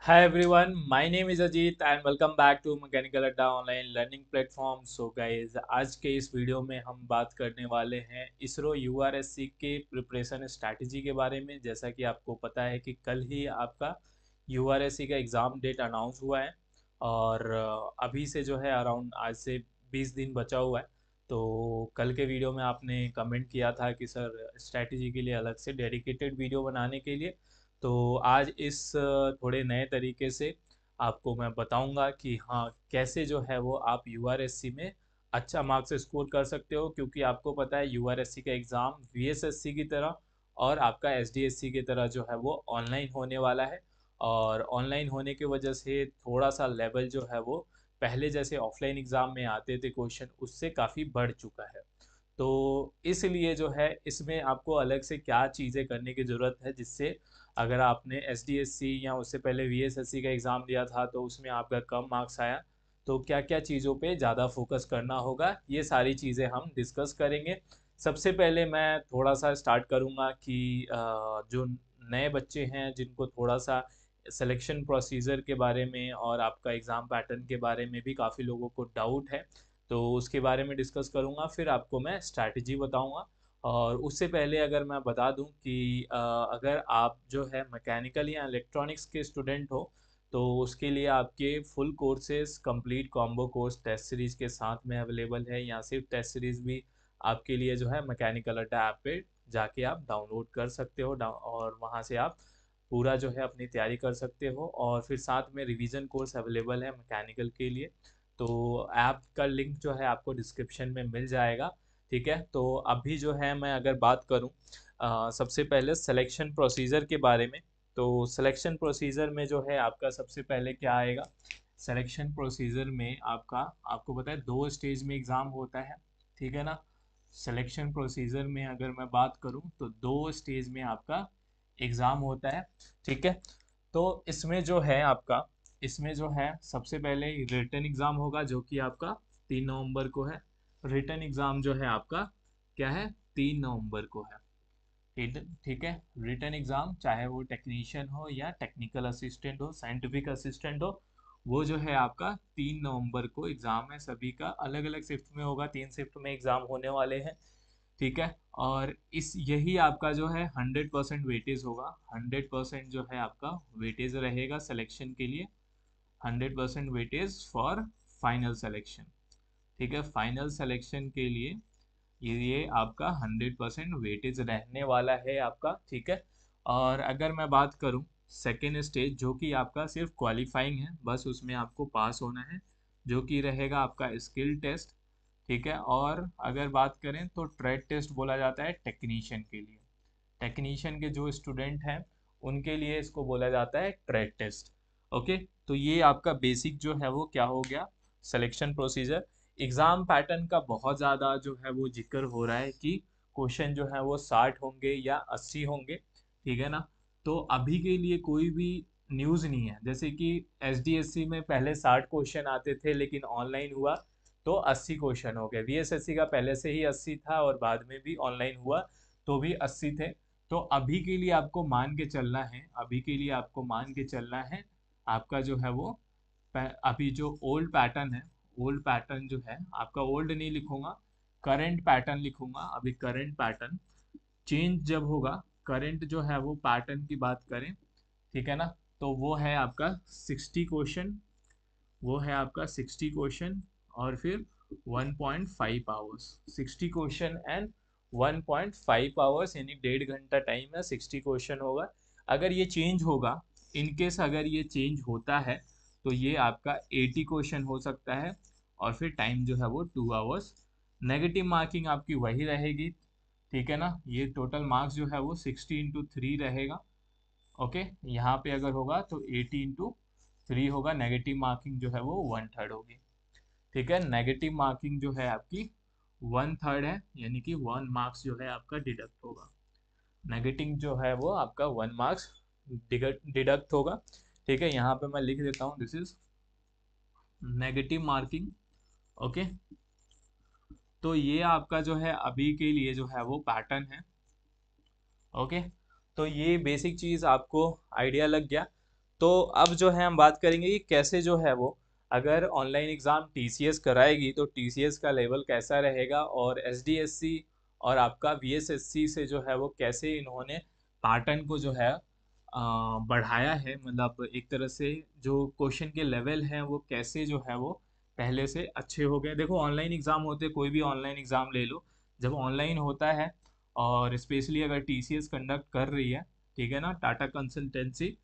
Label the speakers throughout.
Speaker 1: Hi everyone, my name is Ajit and welcome back to Mechanical Adda online learning platform. So guys, आज के इस video में हम बात करने वाले हैं इसरो यूआरएससी के प्रिपरेशन स्ट्रैटेजी के बारे में। जैसा कि आपको पता है कि कल ही आपका यूआरएससी का एग्ज़ाम डेट अनाउंस हुआ है और अभी से जो है अराउंड आज से 20 दिन बचा हुआ है। तो कल के वीडियो में आपने कमेंट किया था कि सर स्ट्रैटेजी के लिए अलग से डेडिकेटेड वीडियो बनाने के लिए। तो आज इस थोड़े नए तरीके से आपको मैं बताऊंगा कि हाँ, कैसे जो है वो आप यूआरएससी में अच्छा मार्क्स स्कोर कर सकते हो, क्योंकि आपको पता है यूआरएससी का एग्ज़ाम वीएसएससी की तरह और आपका एसडीएससी की तरह जो है वो ऑनलाइन होने वाला है। और ऑनलाइन होने की वजह से थोड़ा सा लेवल जो है वो पहले जैसे ऑफलाइन एग्ज़ाम में आते थे क्वेश्चन, उससे काफ़ी बढ़ चुका है। तो इसलिए जो है इसमें आपको अलग से क्या चीज़ें करने की ज़रूरत है, जिससे अगर आपने एस डी एस सी या उससे पहले वी एस एस सी का एग्ज़ाम दिया था तो उसमें आपका कम मार्क्स आया, तो क्या क्या चीज़ों पे ज़्यादा फोकस करना होगा, ये सारी चीज़ें हम डिस्कस करेंगे। सबसे पहले मैं थोड़ा सा स्टार्ट करूँगा कि जो नए बच्चे हैं जिनको थोड़ा सा सिलेक्शन प्रोसीजर के बारे में और आपका एग्ज़ाम पैटर्न के बारे में भी काफ़ी लोगों को डाउट है, तो उसके बारे में डिस्कस करूँगा। फिर आपको मैं स्ट्रैटेजी बताऊँगा। और उससे पहले अगर मैं बता दूं कि अगर आप जो है मैकेनिकल या इलेक्ट्रॉनिक्स के स्टूडेंट हो, तो उसके लिए आपके full courses complete combo course test series के साथ में अवेलेबल है। या सिर्फ टेस्ट सीरीज भी आपके लिए जो है मैकेनिकल अड्डा ऐप पे जाके आप डाउनलोड कर सकते हो, और वहाँ से आप पूरा जो है अपनी तैयारी कर सकते हो। और फिर साथ में रिवीजन कोर्स अवेलेबल है मैकेनिकल के लिए। तो ऐप का लिंक जो है आपको डिस्क्रिप्शन में मिल जाएगा। ठीक है, तो अभी जो है मैं अगर बात करूं सबसे पहले सिलेक्शन प्रोसीजर के बारे में। तो सिलेक्शन प्रोसीजर में जो है आपका सबसे पहले क्या आएगा, सिलेक्शन प्रोसीजर में आपका, आपको पता है 2 स्टेज में एग्ज़ाम होता है। ठीक है ना। सिलेक्शन प्रोसीजर में अगर मैं बात करूं तो 2 स्टेज में आपका एग्ज़ाम होता है। ठीक है। तो इसमें जो है आपका, इसमें जो है सबसे पहले रिटन एग्ज़ाम होगा जो कि आपका 3 नवंबर को है। रिटन एग्ज़ाम जो है आपका क्या है, 3 नवंबर को है। ठीक ठीक है। रिटन एग्ज़ाम चाहे वो टेक्नीशियन हो या टेक्निकल असिस्टेंट हो, साइंटिफिक असिस्टेंट हो, वो जो है आपका 3 नवंबर को एग्ज़ाम है। सभी का अलग अलग शिफ्ट में होगा, 3 शिफ्ट में एग्ज़ाम होने वाले हैं। ठीक है। और इस यही आपका जो है 100% वेटेज होगा। 100% जो है आपका वेटेज रहेगा सिलेक्शन के लिए। 100% वेटेज फॉर फाइनल सिलेक्शन। ठीक है, फाइनल सिलेक्शन के लिए ये आपका 100% वेटेज रहने वाला है आपका। ठीक है। और अगर मैं बात करूं सेकेंड स्टेज, जो कि आपका सिर्फ क्वालिफाइंग है, बस उसमें आपको पास होना है, जो कि रहेगा आपका स्किल टेस्ट। ठीक है। और अगर बात करें तो ट्रेड टेस्ट बोला जाता है टेक्नीशियन के लिए। टेक्नीशियन के जो स्टूडेंट हैं उनके लिए इसको बोला जाता है ट्रेड टेस्ट। ओके। तो ये आपका बेसिक जो है वो क्या हो गया, सिलेक्शन प्रोसीजर। एग्ज़ाम पैटर्न का बहुत ज़्यादा जो है वो जिक्र हो रहा है कि क्वेश्चन जो है वो 60 होंगे या 80 होंगे। ठीक है ना। तो अभी के लिए कोई भी न्यूज़ नहीं है। जैसे कि एसडीएससी में पहले 60 क्वेश्चन आते थे, लेकिन ऑनलाइन हुआ तो 80 क्वेश्चन हो गए। वीएसएससी का पहले से ही 80 था और बाद में भी ऑनलाइन हुआ तो भी 80 थे। तो अभी के लिए आपको मान के चलना है, अभी के लिए आपको मान के चलना है, आपका जो है वो अभी जो ओल्ड पैटर्न है, ओल्ड पैटर्न जो है आपका, ओल्ड नहीं लिखूंगा, करंट पैटर्न लिखूंगा। अभी करंट पैटर्न चेंज जब होगा, करंट जो है वो पैटर्न की बात करें, ठीक है ना, तो वो है आपका 60 क्वेश्चन। वो है आपका 60 क्वेश्चन और फिर 1.5 आवर्स। 60 क्वेश्चन एंड 1.5 आवर्स, यानी 1.5 घंटा टाइम है, 60 क्वेश्चन होगा। अगर ये चेंज होगा, इन केस अगर ये चेंज होता है, तो ये आपका 80 क्वेश्चन हो सकता है और फिर टाइम जो है वो 2 आवर्स। नेगेटिव मार्किंग आपकी वही रहेगी। ठीक है ना। ये टोटल मार्क्स जो है वो 60 × 3 रहेगा। ओके। यहाँ पे अगर होगा तो 80 × 3 होगा। नेगेटिव मार्किंग जो है वो 1/3 होगी। ठीक है। नेगेटिव मार्किंग जो है आपकी 1/3 है, यानी कि 1 मार्क्स जो है आपका डिडक्ट होगा। नेगेटिव जो है वो आपका 1 मार्क्स डिडक्ट होगा। ठीक है, यहाँ पे मैं लिख देता हूँ, this is negative marking. Okay. तो ये आपका जो है अभी के लिए जो है वो पैटर्न है। ओके। तो ये बेसिक चीज़ आपको आइडिया लग गया। तो अब जो है हम बात करेंगे कि कैसे जो है वो, अगर ऑनलाइन एग्ज़ाम टीसीएस कराएगी तो टीसीएस का लेवल कैसा रहेगा, और एसडीएससी और आपका वीएसएससी से जो है वो कैसे इन्होंने पैटर्न को जो है बढ़ाया है, मतलब एक तरह से जो क्वेश्चन के लेवल हैं वो कैसे जो है वो पहले से अच्छे हो गए। देखो ऑनलाइन एग्ज़ाम होते, कोई भी ऑनलाइन एग्ज़ाम ले लो, जब ऑनलाइन होता है और स्पेशली अगर टीसीएस कंडक्ट कर रही है, ठीक है ना, टाटा कंसल्टेंसी,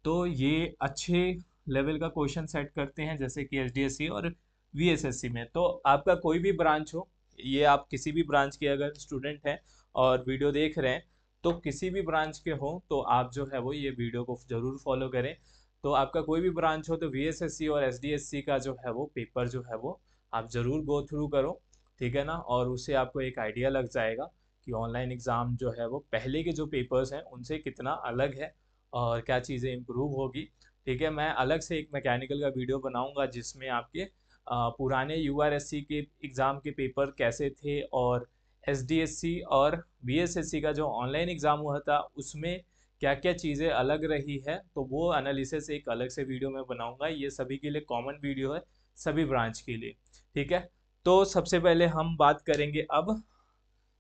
Speaker 1: तो ये अच्छे लेवल का क्वेश्चन सेट करते हैं जैसे कि एसडीएससी और वीएसएससी में। तो आपका कोई भी ब्रांच हो, ये आप किसी भी ब्रांच के अगर स्टूडेंट हैं और वीडियो देख रहे हैं, तो किसी भी ब्रांच के हो तो आप जो है वो ये वीडियो को ज़रूर फॉलो करें। तो आपका कोई भी ब्रांच हो तो वीएसएससी और एसडीएससी का जो है वो पेपर जो है वो आप ज़रूर गो थ्रू करो, ठीक है ना, और उससे आपको एक आइडिया लग जाएगा कि ऑनलाइन एग्ज़ाम जो है वो पहले के जो पेपर्स हैं उनसे कितना अलग है और क्या चीज़ें इम्प्रूव होगी। ठीक है, मैं अलग से एक मैकेनिकल का वीडियो बनाऊंगा जिसमें आपके पुराने यूआरएससी के एग्ज़ाम के पेपर कैसे थे, और एसडीएससी और बीएसएससी का जो ऑनलाइन एग्ज़ाम हुआ था उसमें क्या क्या चीज़ें अलग रही है, तो वो एनालिसिस एक अलग से वीडियो में बनाऊंगा। ये सभी के लिए कॉमन वीडियो है, सभी ब्रांच के लिए। ठीक है, तो सबसे पहले हम बात करेंगे अब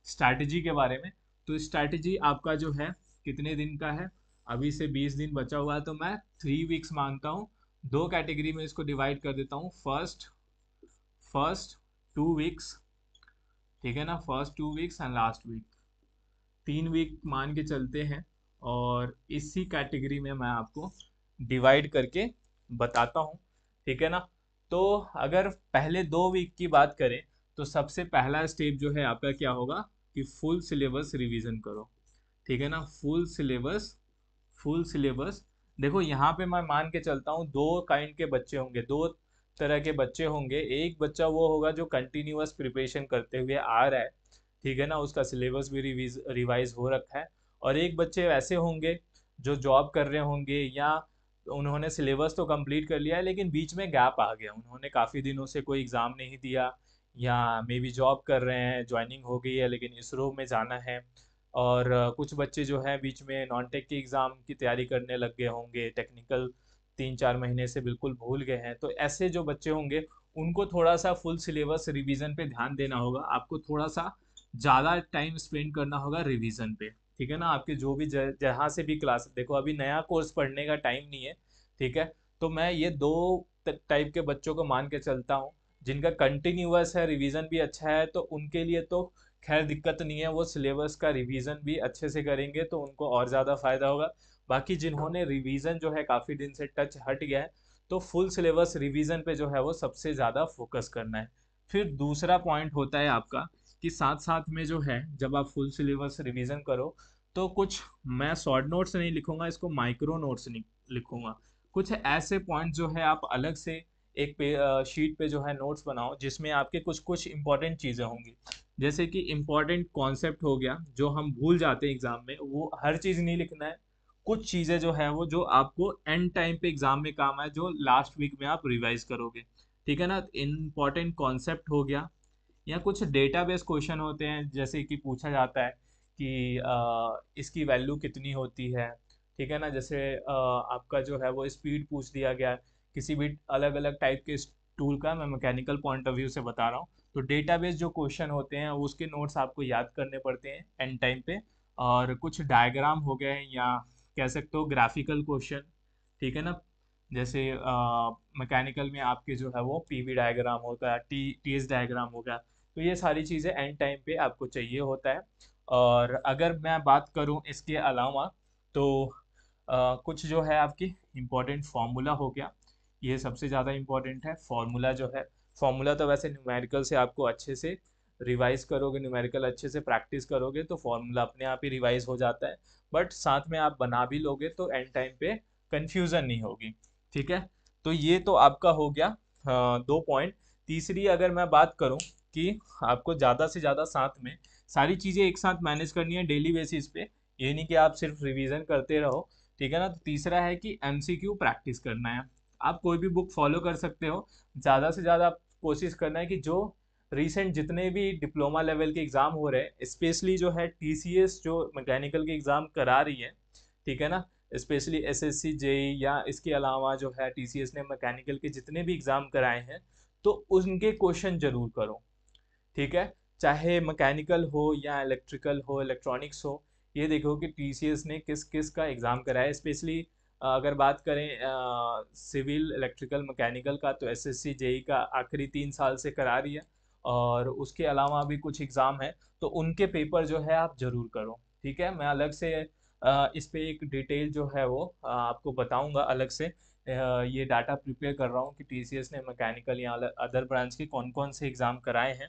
Speaker 1: स्ट्रैटेजी के बारे में। तो स्ट्रैटेजी आपका जो है कितने दिन का है, अभी से 20 दिन बचा हुआ है, तो मैं 3 वीक्स मानता हूँ। दो कैटेगरी में इसको डिवाइड कर देता हूँ, फर्स्ट फर्स्ट 2 वीक्स, ठीक है ना, first 2 weeks and last week, 3 week मान के चलते हैं। और इसी कैटेगरी में मैं आपको डिवाइड करके बताता हूँ, ठीक है ना। तो अगर पहले 2 वीक की बात करें तो सबसे पहला स्टेप जो है आपका क्या होगा कि फुल सिलेबस रिवीजन करो, ठीक है ना, फुल सिलेबस। देखो यहाँ पे मैं मान के चलता हूँ दो काइंड के बच्चे होंगे, दो तरह के बच्चे होंगे। एक बच्चा वो होगा जो कंटिन्यूअस प्रिपरेशन करते हुए आ रहा है, ठीक है ना, उसका सिलेबस भी रिवाइज हो रखा है। और एक बच्चे ऐसे होंगे जो जॉब कर रहे होंगे, या उन्होंने सिलेबस तो कंप्लीट कर लिया है लेकिन बीच में गैप आ गया, उन्होंने काफ़ी दिनों से कोई एग्ज़ाम नहीं दिया, या मे बी जॉब कर रहे हैं, ज्वाइनिंग हो गई है लेकिन इसरो में जाना है। और कुछ बच्चे जो हैं बीच में नॉन टेक की एग्ज़ाम की तैयारी करने लग गए होंगे, टेक्निकल 3-4 महीने से बिल्कुल भूल गए हैं। तो ऐसे जो बच्चे होंगे उनको थोड़ा सा फुल सिलेबस रिवीजन पे ध्यान देना होगा, आपको थोड़ा सा ज़्यादा टाइम स्पेंड करना होगा रिवीजन पे, ठीक है ना। आपके जो भी जहाँ से भी क्लास, देखो अभी नया कोर्स पढ़ने का टाइम नहीं है, ठीक है। तो मैं ये दो टाइप के बच्चों को मान के चलता हूँ, जिनका कंटिन्यूअस है, रिवीजन भी अच्छा है, तो उनके लिए तो खैर दिक्कत नहीं है, वो सिलेबस का रिवीजन भी अच्छे से करेंगे तो उनको और ज़्यादा फायदा होगा। बाकी जिन्होंने रिवीजन जो है काफ़ी दिन से टच हट गया है, तो फुल सिलेबस रिवीजन पे जो है वो सबसे ज़्यादा फोकस करना है। फिर दूसरा पॉइंट होता है आपका कि साथ साथ में जो है जब आप फुल सिलेबस रिवीजन करो तो कुछ, मैं शॉर्ट नोट्स नहीं लिखूंगा, इसको माइक्रो नोट्स लिखूंगा। कुछ ऐसे पॉइंट जो है आप अलग से एक शीट पे जो है नोट्स बनाओ, जिसमें आपके कुछ कुछ इंपॉर्टेंट चीज़ें होंगी। जैसे कि इम्पोर्टेंट कॉन्सेप्ट हो गया जो हम भूल जाते हैं एग्जाम में, वो हर चीज़ नहीं लिखना है। कुछ चीज़ें जो है वो जो आपको एंड टाइम पे एग्जाम में काम आए, जो लास्ट वीक में आप रिवाइज करोगे, ठीक है ना। इम्पोर्टेंट कॉन्सेप्ट हो गया, या कुछ डेटाबेस क्वेश्चन होते हैं जैसे कि पूछा जाता है कि इसकी वैल्यू कितनी होती है, ठीक है ना। जैसे आपका जो है वो स्पीड पूछ दिया गया किसी भी अलग अलग टाइप के टूल का, मैं मैकेनिकल पॉइंट ऑफ व्यू से बता रहा हूँ। तो डेटाबेस जो क्वेश्चन होते हैं उसके नोट्स आपको याद करने पड़ते हैं एंड टाइम पे। और कुछ डायग्राम हो गए, या कह सकते हो ग्राफिकल क्वेश्चन, ठीक है ना। जैसे मैकेनिकल में आपके जो है वो पीवी डायग्राम होता है, टीएस डायग्राम हो गया। तो ये सारी चीज़ें एंड टाइम पे आपको चाहिए होता है। और अगर मैं बात करूँ इसके अलावा, तो कुछ जो है आपकी इम्पोर्टेंट फार्मूला हो गया, ये सबसे ज़्यादा इम्पोर्टेंट है फार्मूला जो है। फार्मूला तो वैसे न्यूमेरिकल से आपको अच्छे से रिवाइज करोगे, न्यूमेरिकल अच्छे से प्रैक्टिस करोगे तो फार्मूला अपने आप ही रिवाइज हो जाता है। बट साथ में आप बना भी लोगे तो एंड टाइम पे कंफ्यूजन नहीं होगी, ठीक है। तो ये तो आपका हो गया 2 पॉइंट। तीसरी अगर मैं बात करूं कि आपको ज़्यादा से ज़्यादा साथ में सारी चीज़ें एक साथ मैनेज करनी है डेली बेसिस पे, ये नहीं कि आप सिर्फ रिवीजन करते रहो, ठीक है ना। तो तीसरा है कि एमसीक्यू प्रैक्टिस करना है। आप कोई भी बुक फॉलो कर सकते हो, ज़्यादा से ज़्यादा कोशिश करना है कि जो रिसेंट जितने भी डिप्लोमा लेवल के एग्ज़ाम हो रहे हैं, स्पेशली जो है टीसीएस जो मैकेनिकल के एग्ज़ाम करा रही है, ठीक है ना, स्पेशली एसएससी जेई या इसके अलावा जो है टीसीएस ने मैकेनिकल के जितने भी एग्ज़ाम कराए हैं तो उनके क्वेश्चन जरूर करो। ठीक है, चाहे मैकेनिकल हो या इलेक्ट्रिकल हो, इलेक्ट्रॉनिक्स हो, ये देखो कि टीसीएस ने किस किस का एग्ज़ाम कराया है। स्पेशली अगर बात करें सिविल, इलेक्ट्रिकल, मैकेनिकल का, तो एसएससी जेई का आखिरी 3 साल से करा रही है। और उसके अलावा भी कुछ एग्ज़ाम है तो उनके पेपर जो है आप ज़रूर करो। ठीक है, मैं अलग से इस पे एक डिटेल जो है वो आपको बताऊंगा अलग से। ये डाटा प्रिपेयर कर रहा हूँ कि टीसीएस ने मैकेनिकल या अदर ब्रांच के कौन कौन से एग्ज़ाम कराए हैं।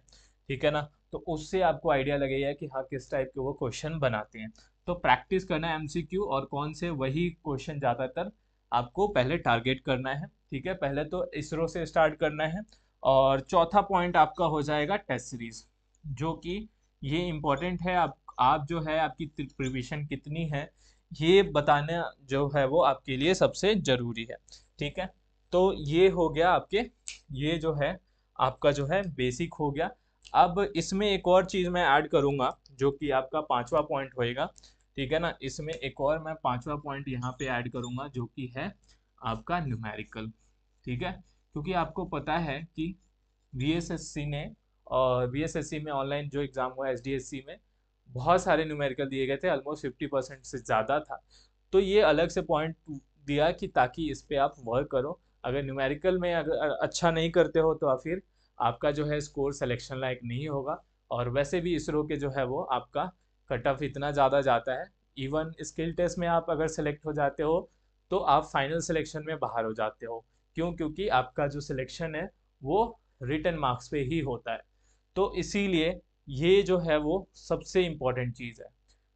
Speaker 1: ठीक है ना, तो उससे आपको आइडिया लगेगा कि हाँ किस टाइप के वो क्वेश्चन बनाते हैं। तो प्रैक्टिस करना है एमसीक्यू और कौन से वही क्वेश्चन ज़्यादातर आपको पहले टारगेट करना है। ठीक है, पहले तो इसरो से स्टार्ट करना है। और चौथा पॉइंट आपका हो जाएगा टेस्ट सीरीज, जो कि ये इम्पोर्टेंट है। आप जो है आपकी प्रिपरेशन कितनी है ये बताना जो है वो आपके लिए सबसे ज़रूरी है। ठीक है, तो ये हो गया आपके, ये जो है आपका जो है बेसिक हो गया। अब इसमें एक और चीज़ मैं ऐड करूँगा जो कि आपका पांचवा पॉइंट होएगा। ठीक है ना, इसमें एक और मैं पांचवा पॉइंट यहाँ पे ऐड करूँगा जो कि है आपका न्यूमेरिकल। ठीक है, क्योंकि आपको पता है कि वीएसएससी ने, और वीएसएससी में ऑनलाइन जो एग्ज़ाम हुआ एसडीएससी में बहुत सारे न्यूमेरिकल दिए गए थे, ऑलमोस्ट 50% से ज़्यादा था। तो ये अलग से पॉइंट दिया कि ताकि इस पे आप वर्क करो। अगर न्यूमेरिकल में अगर अच्छा नहीं करते हो तो फिर आपका जो है स्कोर सिलेक्शन लायक नहीं होगा। और वैसे भी इसरो के जो है वो आपका कट ऑफ इतना ज़्यादा जाता है, इवन स्किल टेस्ट में आप अगर सेलेक्ट हो जाते हो तो आप फाइनल सिलेक्शन में बाहर हो जाते हो। क्यों? क्योंकि आपका जो सिलेक्शन है वो रिटन मार्क्स पे ही होता है। तो इसीलिए ये जो है वो सबसे इम्पोर्टेंट चीज़ है।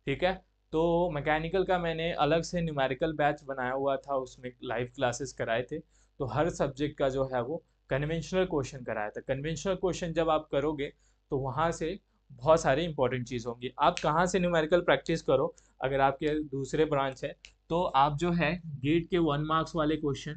Speaker 1: ठीक है, तो मैकेनिकल का मैंने अलग से न्यूमेरिकल बैच बनाया हुआ था, उसमें लाइव क्लासेस कराए थे। तो हर सब्जेक्ट का जो है वो कन्वेंशनल क्वेश्चन कराया था। कन्वेंशनल क्वेश्चन जब आप करोगे तो वहाँ से बहुत सारी इंपॉर्टेंट चीज़ होंगी। आप कहाँ से न्यूमेरिकल प्रैक्टिस करो, अगर आपके दूसरे ब्रांच है तो आप जो है गेट के 1 मार्क्स वाले क्वेश्चन,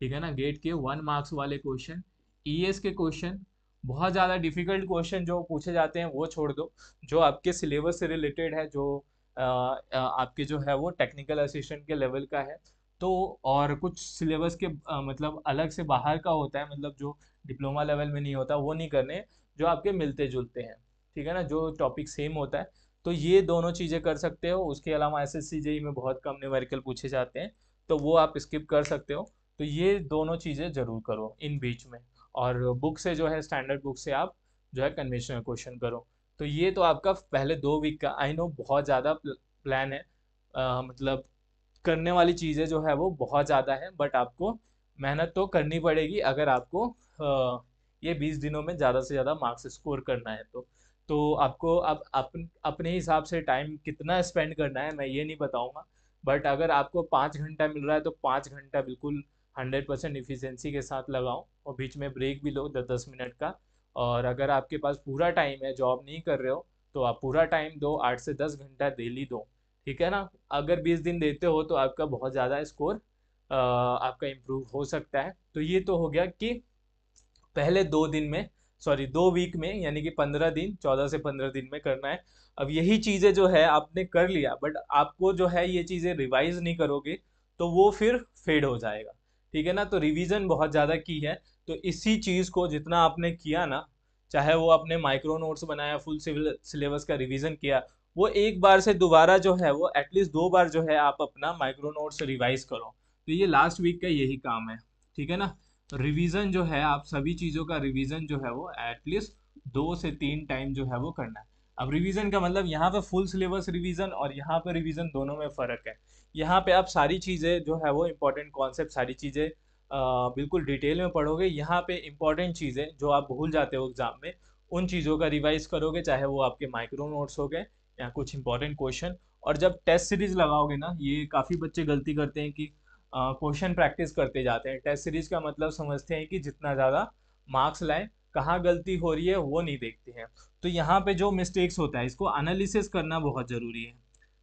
Speaker 1: ठीक है ना, गेट के 1 मार्क्स वाले क्वेश्चन, ईएस के क्वेश्चन, बहुत ज़्यादा डिफिकल्ट क्वेश्चन जो पूछे जाते हैं वो छोड़ दो। जो आपके सिलेबस से रिलेटेड है, जो आपके जो है वो टेक्निकल असिस्टेंट के लेवल का है, तो और कुछ सिलेबस के मतलब अलग से बाहर का होता है, मतलब जो डिप्लोमा लेवल में नहीं होता, वो नहीं करने। जो आपके मिलते जुलते हैं, ठीक है ना, जो टॉपिक सेम होता है, तो ये दोनों चीज़ें कर सकते हो। उसके अलावा एसएससी जेई में बहुत कम न्यूमेरिकल पूछे जाते हैं, तो वो आप स्किप कर सकते हो। तो ये दोनों चीज़ें ज़रूर करो इन बीच में। और बुक से जो है स्टैंडर्ड बुक से आप जो है कन्वेंशनल क्वेश्चन करो। तो ये तो आपका पहले 2 वीक का, आई नो बहुत ज़्यादा प्लान है, मतलब करने वाली चीज़ें जो है वो बहुत ज़्यादा है, बट आपको मेहनत तो करनी पड़ेगी अगर आपको ये 20 दिनों में ज़्यादा से ज़्यादा मार्क्स स्कोर करना है। तो आपको अब अपने हिसाब से टाइम कितना स्पेंड करना है मैं ये नहीं बताऊंगा, बट अगर आपको 5 घंटा मिल रहा है तो 5 घंटा बिल्कुल 100% इफिशियंसी के साथ लगाओ, और बीच में ब्रेक भी लो 10-10 मिनट का। और अगर आपके पास पूरा टाइम है, जॉब नहीं कर रहे हो, तो आप पूरा टाइम दो, 8 से 10 घंटा डेली दो। ठीक है ना, अगर 20 दिन देते हो तो आपका बहुत ज़्यादा स्कोर आपका इम्प्रूव हो सकता है। तो ये तो हो गया कि पहले 2 दिन में, सॉरी 2 वीक में, यानी कि 15 दिन, 14 से 15 दिन में करना है। अब यही चीज़ें जो है आपने कर लिया, बट आपको जो है ये चीज़ें रिवाइज नहीं करोगे तो वो फिर फेड हो जाएगा। ठीक है ना, तो रिवीजन बहुत ज़्यादा की है। तो इसी चीज़ को जितना आपने किया ना, चाहे वो आपने माइक्रो नोट्स बनाया, फुल सिलेबस का रिवीजन किया, वो एक बार से दोबारा जो है वो एटलीस्ट 2 बार जो है आप अपना माइक्रो नोट्स रिवाइज करो। तो ये लास्ट वीक का यही काम है। ठीक है ना, रिवीजन जो है आप सभी चीज़ों का रिवीजन जो है वो एटलीस्ट 2 से 3 टाइम जो है वो करना है। अब रिवीजन का मतलब यहाँ पे फुल सिलेबस रिवीजन और यहाँ पे रिवीजन, दोनों में फ़र्क है। यहाँ पे आप सारी चीज़ें जो है वो इम्पोर्टेंट कॉन्सेप्ट, सारी चीज़ें बिल्कुल डिटेल में पढ़ोगे। यहाँ पे इम्पोर्टेंट चीज़ें जो आप भूल जाते हो एग्जाम में, उन चीज़ों का रिवाइज करोगे, चाहे वो आपके माइक्रो नोट्स हो गए या कुछ इंपॉर्टेंट क्वेश्चन। और जब टेस्ट सीरीज लगाओगे ना, ये काफ़ी बच्चे गलती करते हैं कि क्वेश्चन प्रैक्टिस करते जाते हैं। टेस्ट सीरीज का मतलब समझते हैं कि जितना ज़्यादा मार्क्स लाएं, कहाँ गलती हो रही है वो नहीं देखते हैं। तो यहाँ पे जो मिस्टेक्स होता है इसको एनालिसिस करना बहुत ज़रूरी है।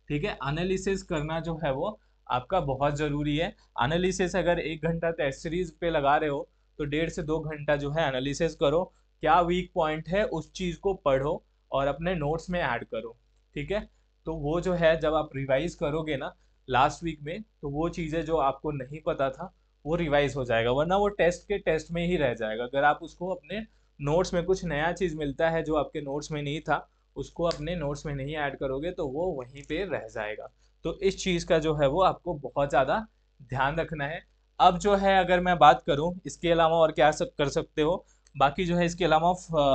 Speaker 1: ठीक है, एनालिसिस करना जो है वो आपका बहुत ज़रूरी है। एनालिसिस अगर 1 घंटा टेस्ट सीरीज पे लगा रहे हो तो 1.5 से 2 घंटा जो है एनालिसिस करो, क्या वीक पॉइंट है उस चीज़ को पढ़ो और अपने नोट्स में ऐड करो। ठीक है, तो वो जो है जब आप रिवाइज करोगे ना, लास्ट वीक में, तो वो चीज़ें जो आपको नहीं पता था वो रिवाइज हो जाएगा, वरना वो टेस्ट के टेस्ट में ही रह जाएगा। अगर आप उसको अपने नोट्स में कुछ नया चीज़ मिलता है जो आपके नोट्स में नहीं था, उसको अपने नोट्स में नहीं ऐड करोगे तो वो वहीं पे रह जाएगा। तो इस चीज़ का जो है वो आपको बहुत ज़्यादा ध्यान रखना है। अब जो है अगर मैं बात करूं इसके अलावा और क्या सब कर सकते हो, बाकी जो है इसके अलावा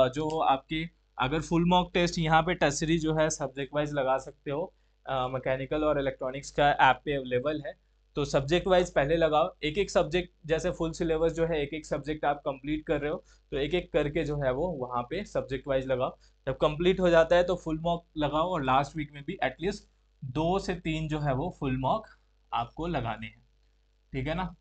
Speaker 1: जो आपकी अगर फुल मॉक टेस्ट यहाँ पे टर्सरी जो है सब्जेक्ट वाइज लगा सकते हो, मैकेनिकल और इलेक्ट्रॉनिक्स का ऐप पे अवेलेबल है। तो सब्जेक्ट वाइज पहले लगाओ, एक एक सब्जेक्ट, जैसे फुल सिलेबस जो है एक एक सब्जेक्ट आप कंप्लीट कर रहे हो, तो एक एक करके जो है वो वहाँ पे सब्जेक्ट वाइज लगाओ। जब कंप्लीट हो जाता है तो फुल मॉक लगाओ, और लास्ट वीक में भी एटलीस्ट 2 से 3 जो है वो फुल मॉक आपको लगाने हैं। ठीक है ना?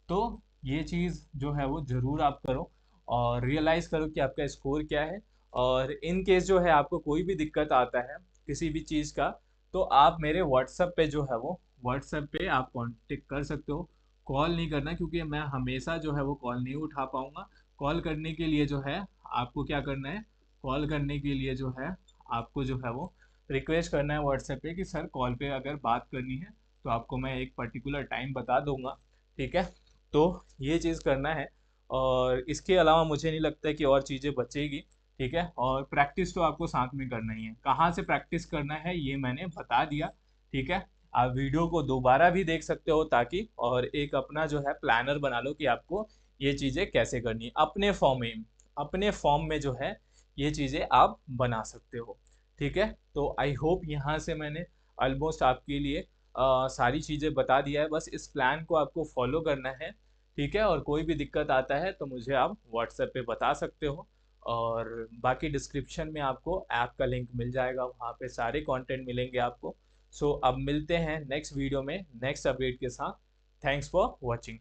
Speaker 1: तो ये चीज़ जो है वो ज़रूर आप करो और रियलाइज़ करो कि आपका स्कोर क्या है। और इन केस जो है आपको कोई भी दिक्कत आता है किसी भी चीज़ का, तो आप मेरे व्हाट्सएप पे जो है वो व्हाट्सएप पे आप कांटेक्ट कर सकते हो। कॉल नहीं करना, क्योंकि मैं हमेशा जो है वो कॉल नहीं उठा पाऊँगा। कॉल करने के लिए जो है आपको क्या करना है, कॉल करने के लिए जो है आपको जो है वो रिक्वेस्ट करना है व्हाट्सएप पे कि सर कॉल पे अगर बात करनी है तो आपको मैं एक पर्टिकुलर टाइम बता दूंगा। ठीक है? तो ये चीज़ करना है, और इसके अलावा मुझे नहीं लगता कि और चीज़ें बचेगी। ठीक है? और प्रैक्टिस तो आपको साथ में करना ही है, कहाँ से प्रैक्टिस करना है ये मैंने बता दिया। ठीक है? आप वीडियो को दोबारा भी देख सकते हो, ताकि और एक अपना जो है प्लानर बना लो कि आपको ये चीज़ें कैसे करनी है अपने फॉर्म में जो है ये चीज़ें आप बना सकते हो। ठीक है? तो आई होप यहाँ से मैंने ऑलमोस्ट आपके लिए सारी चीज़ें बता दिया है, बस इस प्लान को आपको फॉलो करना है। ठीक है? और कोई भी दिक्कत आता है तो मुझे आप व्हाट्सएप पे बता सकते हो, और बाकी डिस्क्रिप्शन में आपको ऐप का लिंक मिल जाएगा, वहाँ पे सारे कंटेंट मिलेंगे आपको। सो अब मिलते हैं नेक्स्ट वीडियो में नेक्स्ट अपडेट के साथ। Thanks for watching.